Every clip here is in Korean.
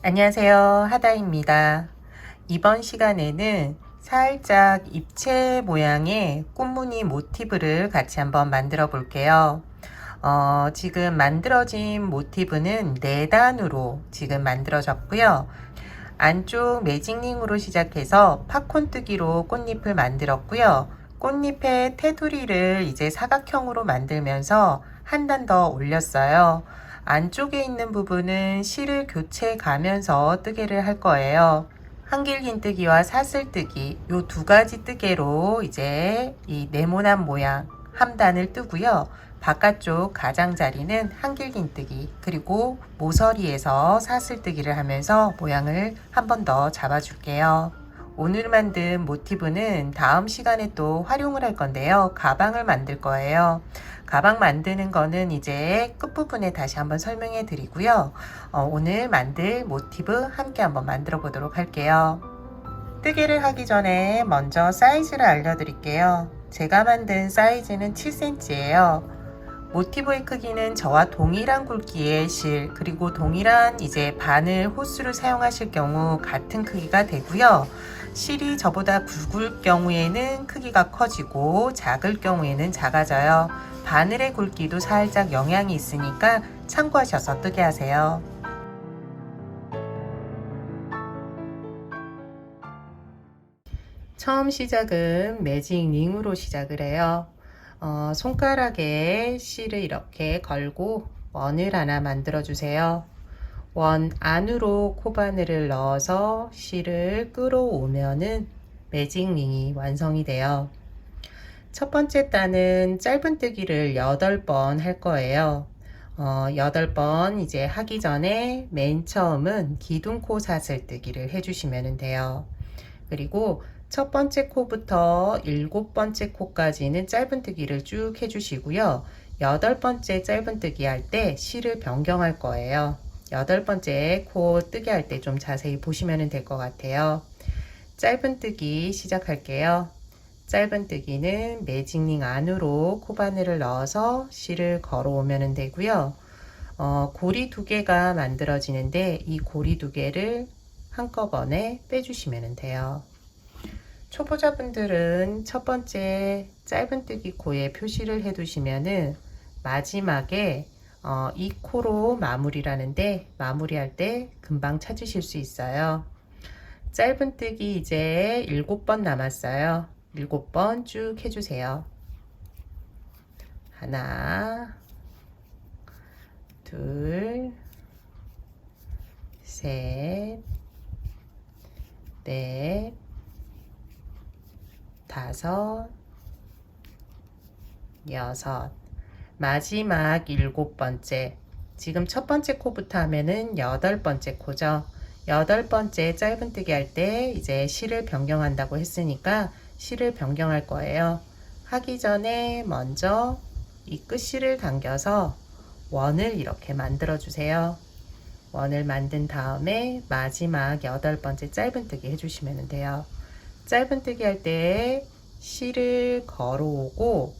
안녕하세요. 하다입니다. 이번 시간에는 살짝 입체 모양의 꽃무늬 모티브를 같이 한번 만들어 볼게요. 지금 만들어진 모티브는 4단으로 지금 만들어졌고요. 안쪽 매직링으로 시작해서 팝콘뜨기로 꽃잎을 만들었고요. 꽃잎의 테두리를 이제 사각형으로 만들면서 한 단 더 올렸어요. 안쪽에 있는 부분은 실을 교체 가면서 뜨개를 할 거예요. 한길긴 뜨기와 사슬뜨기 요 두 가지 뜨개로 이제 이 네모난 모양 한 단을 뜨고요. 바깥쪽 가장자리는 한길긴뜨기 그리고 모서리에서 사슬뜨기를 하면서 모양을 한 번 더 잡아줄게요. 오늘 만든 모티브는 다음 시간에 또 활용을 할 건데요. 가방을 만들 거예요. 가방 만드는 거는 이제 끝부분에 다시 한번 설명해 드리고요. 오늘 만들 모티브 함께 한번 만들어 보도록 할게요. 뜨개를 하기 전에 먼저 사이즈를 알려드릴게요. 제가 만든 사이즈는 7cm예요. 모티브의 크기는 저와 동일한 굵기의 실 그리고 동일한 이제 바늘 호스를 사용하실 경우 같은 크기가 되고요. 실이 저보다 굵을 경우에는 크기가 커지고 작을 경우에는 작아져요. 바늘의 굵기도 살짝 영향이 있으니까 참고하셔서 뜨게 하세요. 처음 시작은 매직 링으로 시작을 해요. 손가락에 실을 이렇게 걸고 원을 하나 만들어 주세요. 원 안으로 코바늘을 넣어서 실을 끌어오면은 매직링이 완성이 돼요. 첫 번째 단은 짧은뜨기를 8번 할 거예요. 8번 이제 하기 전에 맨 처음은 기둥코 사슬뜨기를 해주시면 돼요. 그리고 첫 번째 코부터 7번째 코까지는 짧은뜨기를 쭉 해주시고요. 8번째 짧은뜨기 할 때 실을 변경할 거예요. 8번째 코 뜨기 할 때 좀 자세히 보시면 될 것 같아요. 짧은뜨기 시작할게요. 짧은뜨기는 매직링 안으로 코바늘을 넣어서 실을 걸어오면 되고요. 고리 2개가 만들어지는데 이 고리 2개를 한꺼번에 빼주시면 돼요. 초보자분들은 첫 번째 짧은뜨기 코에 표시를 해두시면은 마지막에 이 코로 마무리를 하는데 마무리할 때 금방 찾으실 수 있어요. 짧은뜨기 이제 7번 남았어요. 7번 쭉 해주세요. 하나, 둘, 셋, 넷, 다섯, 여섯, 마지막 7번째. 지금 첫 번째 코부터 하면은 8번째 코죠. 8번째 짧은뜨기 할 때 이제 실을 변경한다고 했으니까 실을 변경할 거예요. 하기 전에 먼저 이 끝실을 당겨서 원을 이렇게 만들어 주세요. 원을 만든 다음에 마지막 8번째 짧은뜨기 해주시면 돼요. 짧은뜨기 할 때 실을 걸어오고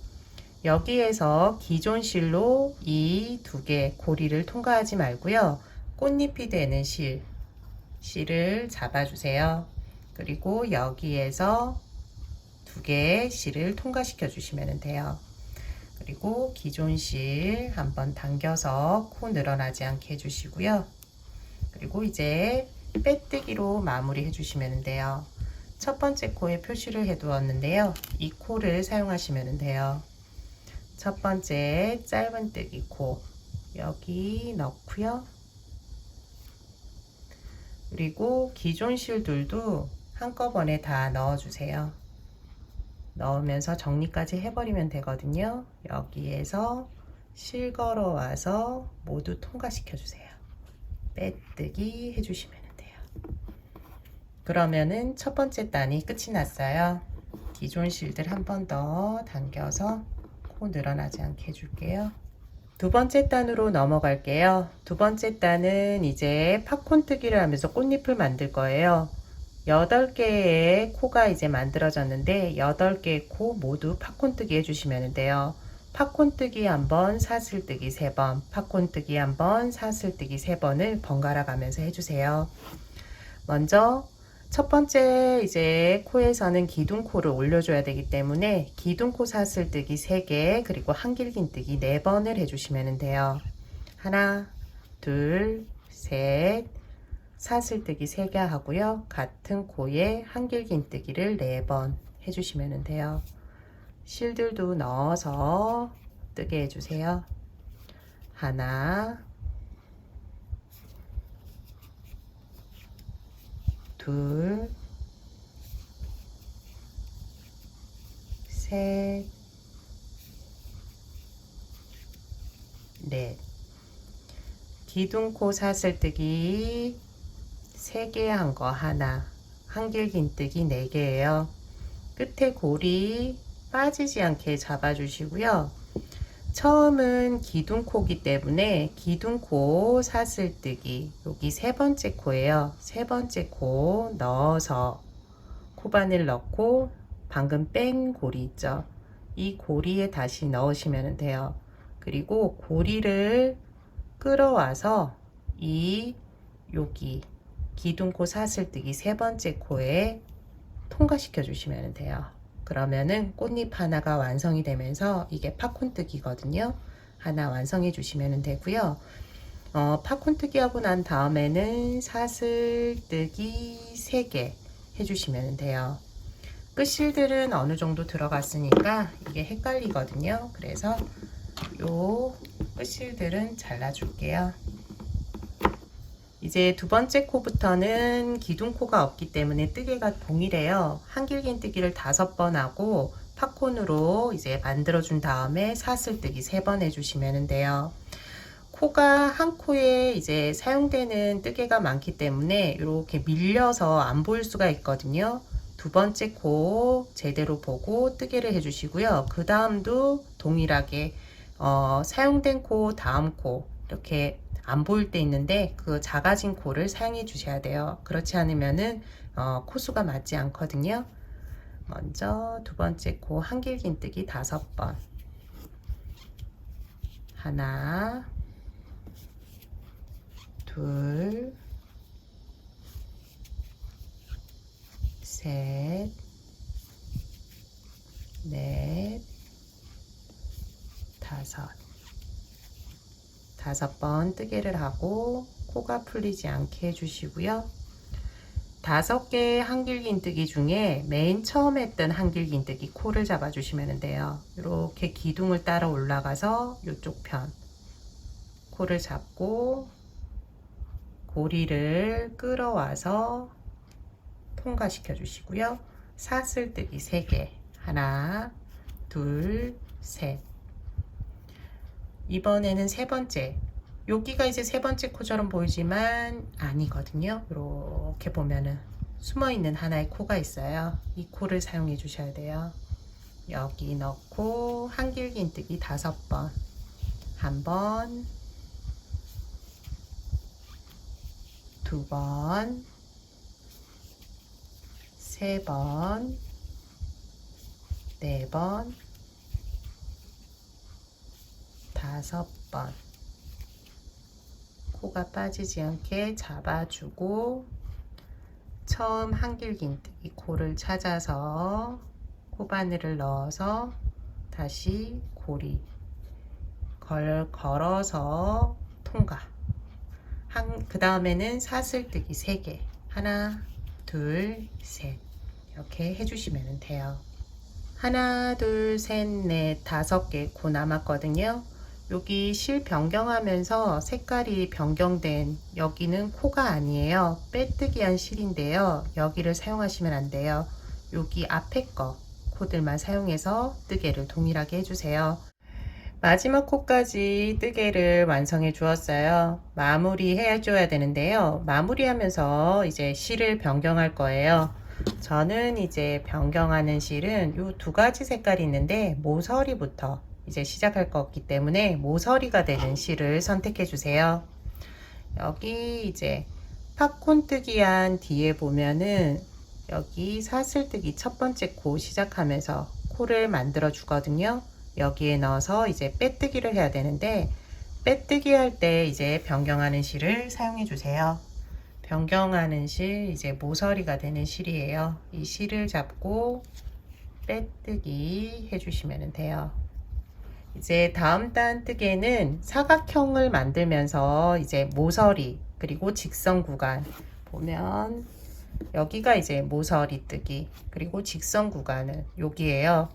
여기에서 기존 실로 이 2개 고리를 통과하지 말고요. 꽃잎이 되는 실을 잡아주세요. 그리고 여기에서 2개의 실을 통과시켜 주시면 돼요. 그리고 기존 실 한번 당겨서 코 늘어나지 않게 해주시고요. 그리고 이제 빼뜨기로 마무리 해주시면 돼요. 첫 번째 코에 표시를 해두었는데요. 이 코를 사용하시면 돼요. 첫 번째 짧은뜨기 코 여기 넣고요. 그리고 기존 실들도 한꺼번에 다 넣어주세요. 넣으면서 정리까지 해버리면 되거든요. 여기에서 실 걸어와서 모두 통과시켜주세요. 빼뜨기 해주시면 돼요. 그러면은 첫 번째 단이 끝이 났어요. 기존 실들 한 번 더 당겨서 코 늘어나지 않게 해줄게요. 두 번째 단으로 넘어갈게요. 두 번째 단은 이제 팝콘뜨기를 하면서 꽃잎을 만들 거예요. 8개의 코가 이제 만들어졌는데 8개의 코 모두 팝콘뜨기 해주시면 돼요. 팝콘뜨기 1번, 사슬뜨기 3번, 팝콘뜨기 1번, 사슬뜨기 3번을 번갈아 가면서 해주세요. 먼저 첫 번째 이제 코에서는 기둥코를 올려줘야 되기 때문에 기둥코 사슬뜨기 3개 그리고 한길긴뜨기 4번을 해주시면 돼요. 하나, 둘, 셋, 사슬뜨기 3개 하고요. 같은 코에 한길긴뜨기를 4번 해주시면 돼요. 실들도 넣어서 뜨게 해주세요. 하나, 둘, 셋, 넷. 기둥코 사슬뜨기 3개 한 거 하나, 한길긴뜨기 4개예요. 끝에 고리 빠지지 않게 잡아주시고요. 처음은 기둥코기 때문에 기둥코 사슬뜨기 여기 3번째 코예요. 3번째 코 넣어서 코바늘 넣고 방금 뺀 고리 있죠. 이 고리에 다시 넣으시면 돼요. 그리고 고리를 끌어와서 여기 기둥코 사슬뜨기 3번째 코에 통과시켜 주시면 돼요. 그러면은 꽃잎 하나가 완성이 되면서 이게 팝콘뜨기거든요. 하나 완성해 주시면 되고요. 팝콘뜨기 하고 난 다음에는 사슬뜨기 3개 해주시면 돼요. 끝실들은 어느 정도 들어갔으니까 이게 헷갈리거든요. 그래서 요 끝실들은 잘라줄게요. 이제 두 번째 코부터는 기둥코가 없기 때문에 뜨개가 동일해요. 한길긴뜨기를 5번 하고 팝콘으로 이제 만들어 준 다음에 사슬뜨기 3번 해주시면 돼요. 코가 한 코에 이제 사용되는 뜨개가 많기 때문에 이렇게 밀려서 안 보일 수가 있거든요. 두 번째 코 제대로 보고 뜨개를 해주시고요. 그 다음도 동일하게 사용된 코 다음 코 이렇게 안 보일 때 있는데 그 작아진 코를 사용해 주셔야 돼요. 그렇지 않으면은 코수가 맞지 않거든요. 먼저 두 번째 코 한길긴뜨기 5번. 하나, 둘, 셋, 넷, 5번 뜨개를 하고 코가 풀리지 않게 해주시고요. 5개 한길긴뜨기 중에 맨 처음 했던 한길긴뜨기 코를 잡아주시면 돼요. 이렇게 기둥을 따라 올라가서 이쪽 편 코를 잡고 고리를 끌어와서 통과시켜 주시고요. 사슬뜨기 3개 하나, 둘, 셋. 이번에는 3번째. 여기가 이제 3번째 코처럼 보이지만 아니거든요. 이렇게 보면은 숨어있는 하나의 코가 있어요. 이 코를 사용해 주셔야 돼요. 여기 넣고 한길긴뜨기 5번. 1번, 2번, 3번, 4번, 5번. 코가 빠지지 않게 잡아주고 처음 한길긴뜨기 코를 찾아서 코바늘을 넣어서 다시 고리 걸어서 통과. 그 다음에는 사슬뜨기 3개 하나, 둘, 셋 이렇게 해주시면 돼요. 하나, 둘, 셋, 넷, 5개 코 남았거든요. 여기 실 변경하면서 색깔이 변경된 여기는 코가 아니에요. 빼뜨기한 실인데요. 여기를 사용하시면 안 돼요. 여기 앞에 거 코들만 사용해서 뜨개를 동일하게 해주세요. 마지막 코까지 뜨개를 완성해 주었어요. 마무리 해줘야 되는데요. 마무리하면서 이제 실을 변경할 거예요. 저는 이제 변경하는 실은 이 2가지 색깔이 있는데 모서리부터 이제 시작할 거기 때문에 모서리가 되는 실을 선택해 주세요. 여기 이제 팝콘뜨기 한 뒤에 보면은 여기 사슬뜨기 첫 번째 코 시작하면서 코를 만들어 주거든요. 여기에 넣어서 이제 빼뜨기를 해야 되는데, 빼뜨기 할 때 이제 변경하는 실을 사용해 주세요. 변경하는 실, 이제 모서리가 되는 실이에요. 이 실을 잡고 빼뜨기 해주시면 돼요. 이제 다음 단 뜨개는 사각형을 만들면서 이제 모서리 그리고 직선 구간 보면 여기가 이제 모서리 뜨기 그리고 직선 구간은 여기에요.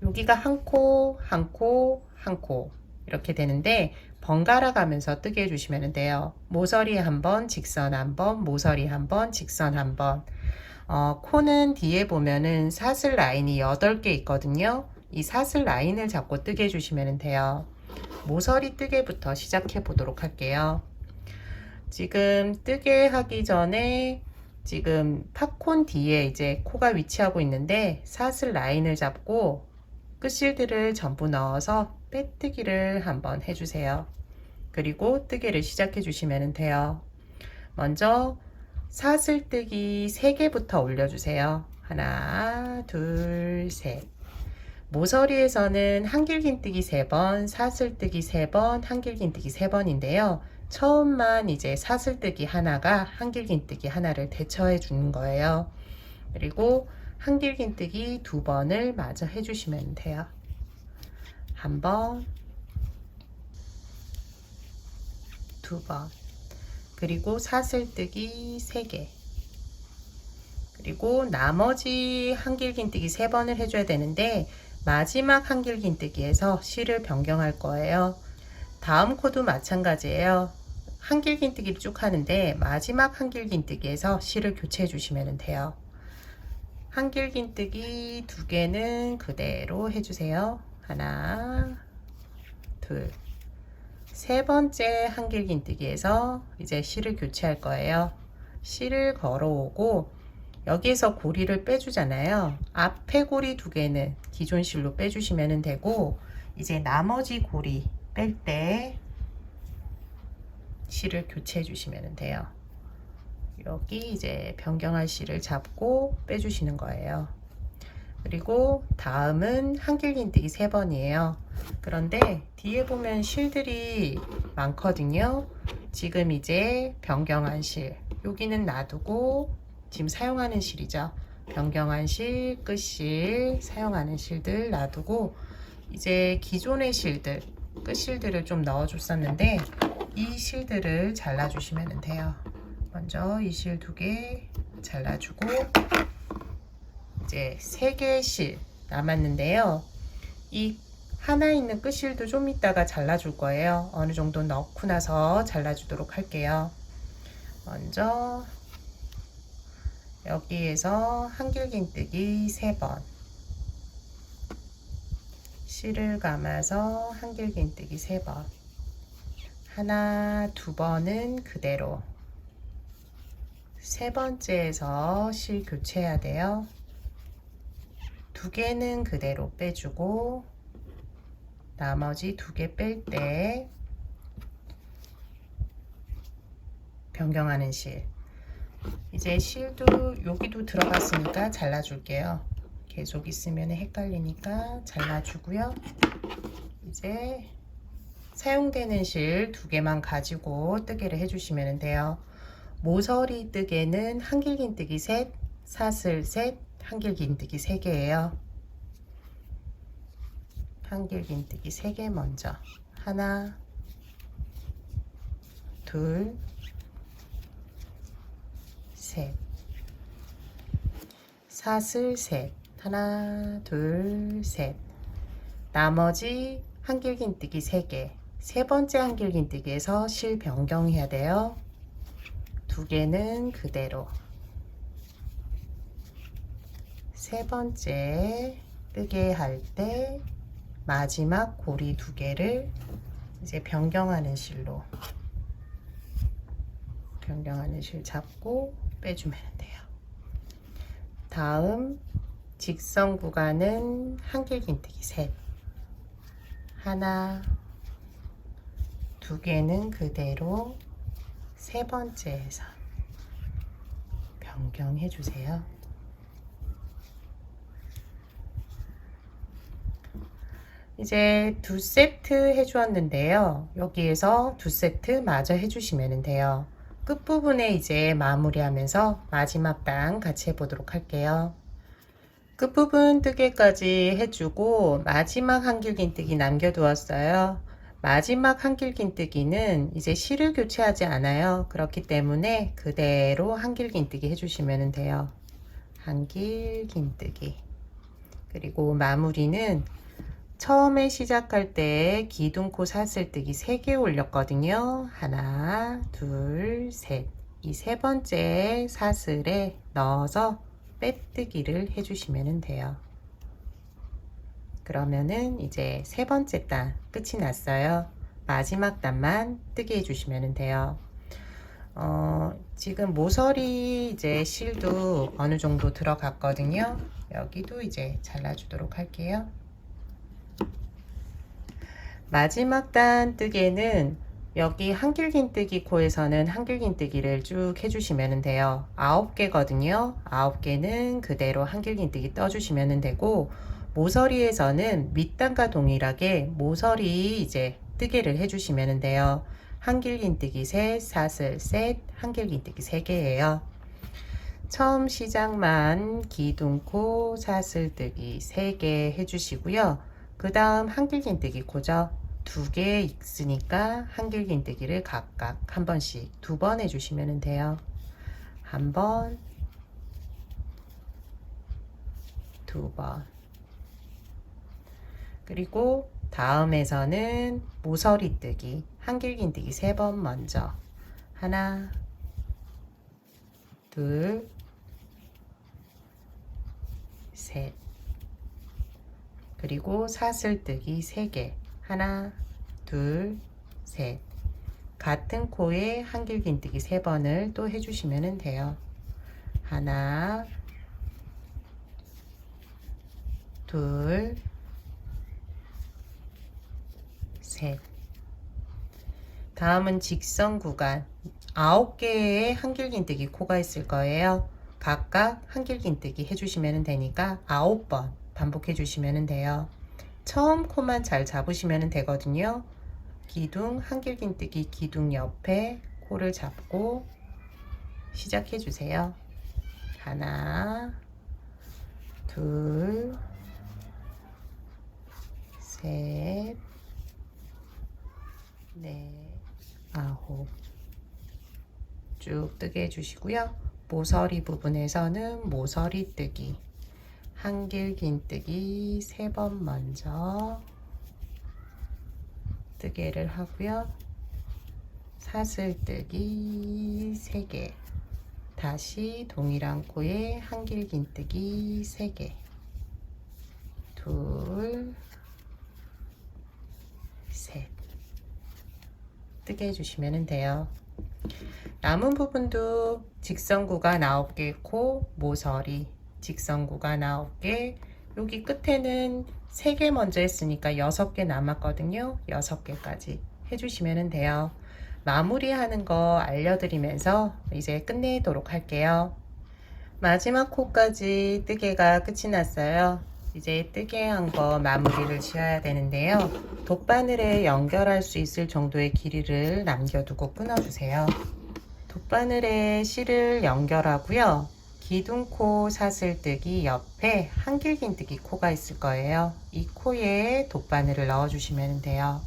여기가 한 코, 한 코, 한 코 이렇게 되는데 번갈아 가면서 뜨게 해주시면 돼요. 모서리 한 번, 직선 한 번, 모서리 한 번, 직선 한 번. 코는 뒤에 보면은 사슬 라인이 8개 있거든요. 이 사슬 라인을 잡고 뜨게 해주시면 돼요. 모서리 뜨개부터 시작해 보도록 할게요. 지금 뜨개 하기 전에 지금 팝콘 뒤에 이제 코가 위치하고 있는데 사슬 라인을 잡고 끝실들을 전부 넣어서 빼뜨기를 한번 해주세요. 그리고 뜨개를 시작해 주시면 돼요. 먼저 사슬뜨기 3개부터 올려주세요. 하나, 둘, 셋. 모서리에서는 한길긴뜨기 3번, 사슬뜨기 3번, 한길긴뜨기 3번인데요. 처음만 이제 사슬뜨기 하나가 한길긴뜨기 하나를 대처해 주는 거예요. 그리고 한길긴뜨기 2번을 마저 해주시면 돼요. 한 번, 2번, 그리고 사슬뜨기 3개, 그리고 나머지 한길긴뜨기 3번을 해줘야 되는데 마지막 한길긴뜨기에서 실을 변경할 거예요. 다음 코도 마찬가지예요. 한길긴뜨기를 쭉 하는데 마지막 한길긴뜨기에서 실을 교체해 주시면 돼요. 한길긴뜨기 2개는 그대로 해주세요. 하나, 둘, 세 번째 한길긴뜨기에서 이제 실을 교체할 거예요. 실을 걸어오고 여기에서 고리를 빼주잖아요. 앞에 고리 2개는 기존 실로 빼주시면 되고 이제 나머지 고리 뺄 때 실을 교체해 주시면 돼요. 여기 이제 변경할 실을 잡고 빼주시는 거예요. 그리고 다음은 한길긴뜨기 3번이에요. 그런데 뒤에 보면 실들이 많거든요. 지금 이제 변경한 실, 여기는 놔두고 지금 사용하는 실이죠. 변경한 실, 끝실, 사용하는 실들 놔두고 이제 기존의 실들, 끝실들을 좀 넣어줬었는데 이 실들을 잘라주시면 돼요. 먼저 이 실 2개 잘라주고 이제 3개의 실 남았는데요. 이 하나 있는 끝실도 좀 이따가 잘라줄 거예요. 어느 정도 넣고 나서 잘라주도록 할게요. 먼저 여기에서 한길긴뜨기 3번, 실을 감아서 한길긴뜨기 3번, 하나, 2번은 그대로, 세 번째에서 실 교체해야 돼요. 2개는 그대로 빼주고 나머지 2개 뺄 때 변경하는 실, 이제 실도 여기도 들어갔으니까 잘라줄게요. 계속 있으면 헷갈리니까 잘라주고요. 이제 사용되는 실 2개만 가지고 뜨개를 해주시면 돼요. 모서리 뜨개는 한길긴뜨기 3, 사슬 3, 한길긴뜨기 3개예요. 한길긴뜨기 3개 먼저 하나, 둘, 셋, 사슬 셋, 하나, 둘, 셋. 나머지 한길긴뜨기 3개, 세 번째 한길긴뜨기에서 실 변경해야 돼요. 2개는 그대로, 세 번째 뜨개 할 때 마지막 고리 2개를 이제 변경하는 실로, 변경하는 실 잡고 빼주면 돼요. 다음 직선 구간은 한길긴뜨기 셋, 하나, 2개는 그대로, 세 번째에서 변경해 주세요. 이제 두 세트 해주었는데요. 여기에서 두 세트 마저 해주시면 돼요. 끝부분에 이제 마무리하면서 마지막 단 같이 해보도록 할게요. 끝부분 뜨개까지 해주고 마지막 한길긴뜨기 남겨두었어요. 마지막 한길긴뜨기는 이제 실을 교체하지 않아요. 그렇기 때문에 그대로 한길긴뜨기 해주시면 돼요. 한길긴뜨기. 그리고 마무리는 처음에 시작할 때 기둥코 사슬뜨기 3개 올렸거든요. 하나, 둘, 셋. 이 세 번째 사슬에 넣어서 빼뜨기를 해주시면 돼요. 그러면은 이제 세 번째 단 끝이 났어요. 마지막 단만 뜨게 해주시면 돼요. 지금 모서리 이제 실도 어느 정도 들어갔거든요. 여기도 이제 잘라주도록 할게요. 마지막 단 뜨개는 여기 한길긴뜨기 코에서는 한길긴뜨기를 쭉 해주시면 돼요. 9개거든요. 9개는 그대로 한길긴뜨기 떠주시면 되고, 모서리에서는 밑단과 동일하게 모서리 이제 뜨개를 해주시면 돼요. 한길긴뜨기 셋, 사슬 셋, 한길긴뜨기 3개예요. 처음 시작만 기둥코 사슬뜨기 3개 해주시고요. 그 다음 한길긴뜨기 코죠. 2개 있으니까 한길긴뜨기를 각각 한 번씩 2번 해주시면 돼요. 한 번, 2번. 그리고 다음에서는 모서리뜨기 한길긴뜨기 3번 먼저. 하나, 둘, 셋. 그리고 사슬뜨기 3개. 하나, 둘, 셋. 같은 코에 한길긴뜨기 3번을 또 해주시면 돼요. 하나, 둘, 셋. 다음은 직선 구간 9개의 한길긴뜨기 코가 있을 거예요. 각각 한길긴뜨기 해주시면 되니까 9번 반복해 주시면 돼요. 처음 코만 잘 잡으시면 되거든요. 기둥 한길긴뜨기 기둥 옆에 코를 잡고 시작해 주세요. 하나, 둘, 셋, 넷, 9. 쭉 뜨게 해주시고요. 모서리 부분에서는 모서리 뜨기 한길긴뜨기 3번 먼저 뜨개를 하고요. 사슬뜨기 3개, 다시 동일한 코에 한길긴뜨기 3개, 둘, 셋. 뜨게 해주시면 돼요. 남은 부분도 직선 구간 9개 코, 모서리 직선 구간 9개, 여기 끝에는 3개 먼저 했으니까 6개 남았거든요. 6개까지 해주시면 돼요. 마무리하는 거 알려드리면서 이제 끝내도록 할게요. 마지막 코까지 뜨개가 끝이 났어요. 이제 뜨개한 거 마무리를 지어야 되는데요. 돗바늘에 연결할 수 있을 정도의 길이를 남겨두고 끊어주세요. 돗바늘에 실을 연결하고요. 기둥코 사슬뜨기 옆에 한길긴뜨기 코가 있을 거예요. 이 코에 돗바늘을 넣어주시면 돼요.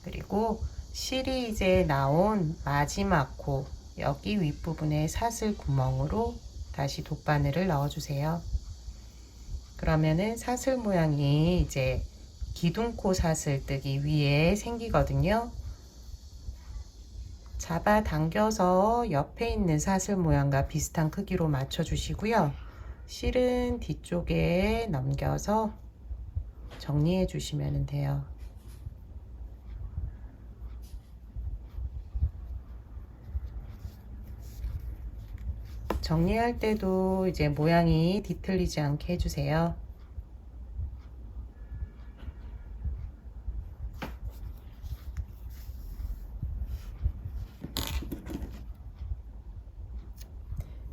그리고 실이 이제 나온 마지막 코, 여기 윗부분에 사슬 구멍으로 다시 돗바늘을 넣어주세요. 그러면은 사슬 모양이 이제 기둥코 사슬뜨기 위에 생기거든요. 잡아 당겨서 옆에 있는 사슬 모양과 비슷한 크기로 맞춰 주시고요. 실은 뒤쪽에 넘겨서 정리해 주시면 돼요. 정리할 때도 이제 모양이 뒤틀리지 않게 해주세요.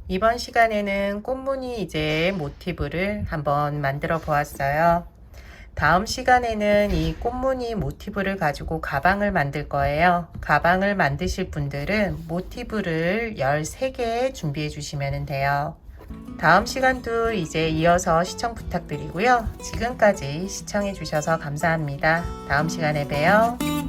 이번 시간에는 꽃무늬 이제 모티브를 한번 만들어 보았어요. 다음 시간에는 이 꽃무늬 모티브를 가지고 가방을 만들 거예요. 가방을 만드실 분들은 모티브를 13개 준비해 주시면 돼요. 다음 시간도 이제 이어서 시청 부탁드리고요. 지금까지 시청해 주셔서 감사합니다. 다음 시간에 봬요.